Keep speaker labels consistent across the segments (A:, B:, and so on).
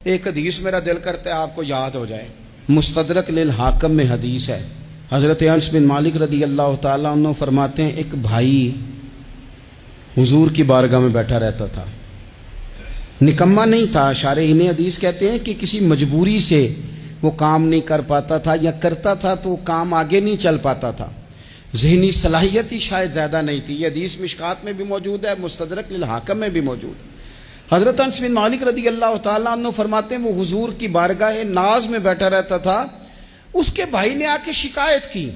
A: एक हदीस मेरा दिल करता है आपको याद हो जाए। मुस्तदरक लिल हाकम में हदीस है। हज़रत अनस बिन मालिक रदी अल्लाह ताला अन्हु फरमाते हैं, एक भाई हुजूर की बारगाह में बैठा रहता था। निकम्मा नहीं था, शारहीन हदीस कहते हैं कि किसी मजबूरी से वो काम नहीं कर पाता था, या करता था तो काम आगे नहीं चल पाता था। ज़हनी सलाहियत ही शायद ज़्यादा नहीं थी। ये हदीस मिशकात में भी मौजूद है, मुस्तदरक लिल हाकम में भी मौजूद है। हज़रत अनस बिन मालिक रदी अल्लाह ताला अन्हु फरमाते हैं, वो हुजूर की बारगाह नाज में बैठा रहता था। उसके भाई ने आके शिकायत की,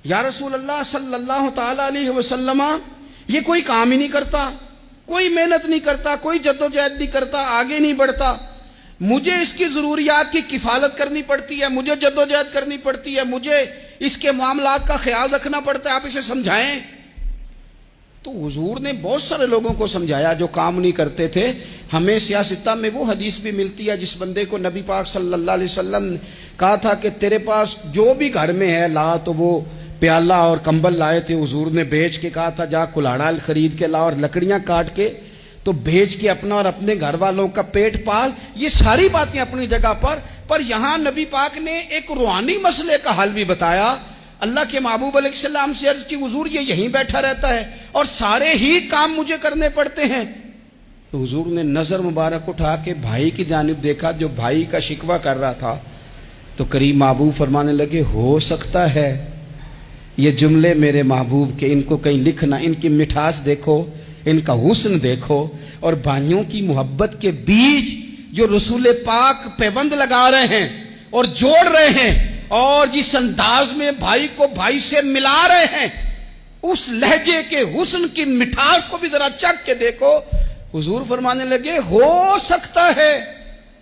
A: या रसूल अल्लाह सल्लल्लाहु ताला अलैहि वसल्लम, ये कोई काम ही नहीं करता, कोई मेहनत नहीं करता, कोई जद्दोजहद नहीं करता, आगे नहीं बढ़ता। मुझे इसकी ज़रूरियात की किफ़ालत करनी पड़ती है, मुझे जद्दोजहद करनी पड़ती है, मुझे इसके मामलात का ख्याल रखना पड़ता है, आप इसे समझाएं। तो हुजूर ने बहुत सारे लोगों को समझाया जो काम नहीं करते थे। हमें सियासत में वो हदीस भी मिलती है जिस बंदे को नबी पाक सल्लल्लाहु अलैहि वसल्लम ने कहा था कि तेरे पास जो भी घर में है ला, तो वो प्याला और कंबल लाए थे, हुजूर ने बेच के कहा था जा कुल्हाड़ा खरीद के ला और लकड़ियां काट के तो बेच के अपना और अपने घर वालों का पेट पाल। ये सारी बातें अपनी जगह पर यहां नबी पाक ने एक रूहानी मसले का हल भी बताया। अल्लाह के महबूब अलैहिस्सलाम से अर्ज की, हुजूर ये यहीं बैठा रहता है और सारे ही काम मुझे करने पड़ते हैं। तो हुजूर ने नजर मुबारक उठा के भाई की जानिब देखा जो भाई का शिकवा कर रहा था। तो करीब महबूब फरमाने लगे, हो सकता है ये जुमले मेरे महबूब के, इनको कहीं लिखना, इनकी मिठास देखो, इनका हुस्न देखो, और भाइयों की मोहब्बत के बीज जो रसूल पाक पैबंद लगा रहे हैं और जोड़ रहे हैं, और जिस अंदाज में भाई को भाई से मिला रहे हैं, उस लहजे के हुस्न की मिठास को भी जरा चख के देखो। हुजूर फरमाने लगे, हो सकता है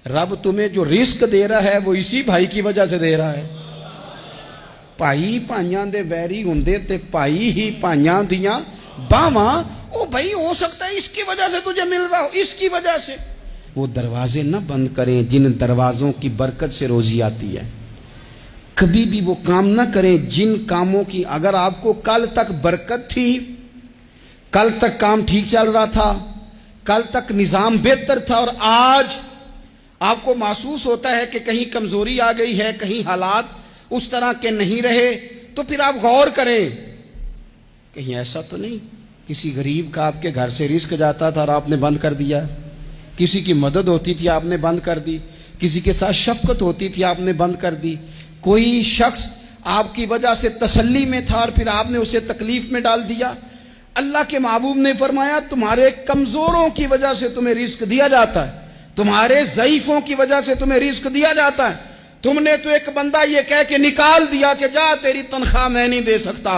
A: रब तुम्हें जो रिस्क दे रहा है वो इसी भाई की वजह से दे रहा है। भाई भाइयां दे वैरी हुंदे ते भाई ही भाइयां दियां बावां। ओ भाई हो सकता है इसकी वजह से तुझे मिल रहा हो, इसकी वजह से। वो दरवाजे न बंद करें जिन दरवाजों की बरकत से रोजी आती है। कभी भी वो काम ना करें जिन कामों की, अगर आपको कल तक बरकत थी, कल तक काम ठीक चल रहा था, कल तक निजाम बेहतर था, और आज आपको महसूस होता है कि कहीं कमजोरी आ गई है, कहीं हालात उस तरह के नहीं रहे, तो फिर आप गौर करें कहीं ऐसा तो नहीं किसी गरीब का आपके घर से रिस्क जाता था और आपने बंद कर दिया, किसी की मदद होती थी आपने बंद कर दी, किसी के साथ शफकत होती थी आपने बंद कर दी, कोई शख्स आपकी वजह से तसल्ली में था और फिर आपने उसे तकलीफ में डाल दिया। अल्लाह के महबूब ने फरमाया, तुम्हारे कमजोरों की वजह से तुम्हें रिस्क दिया जाता है, तुम्हारे ज़ईफों की वजह से तुम्हें रिस्क दिया जाता है। तुमने तो एक बंदा ये कह के निकाल दिया कि जा तेरी तनख्वाह मैं नहीं दे सकता,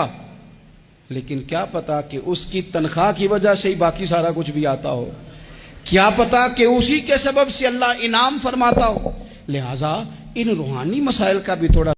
A: लेकिन क्या पता कि उसकी तनख्वाह की वजह से ही बाकी सारा कुछ भी आता हो, क्या पता कि उसी के सबब से अल्लाह इनाम फरमाता हो। लिहाजा इन रूहानी मसाइल का भी थोड़ा